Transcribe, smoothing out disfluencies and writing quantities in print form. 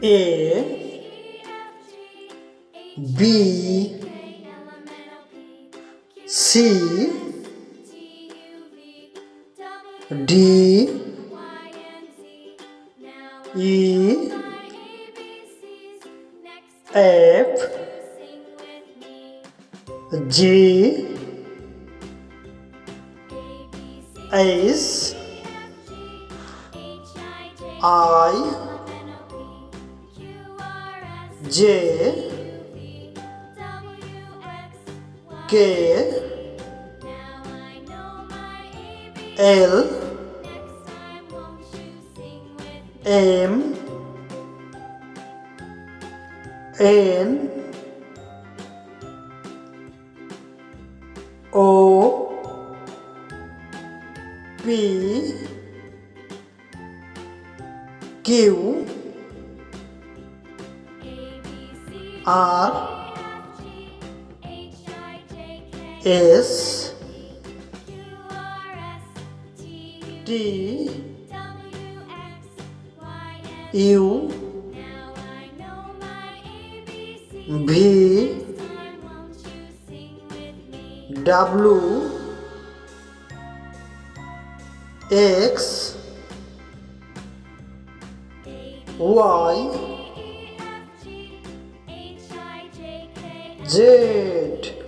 A B C D E F G H I J K L M N O P Q R S T U V W X Y Z.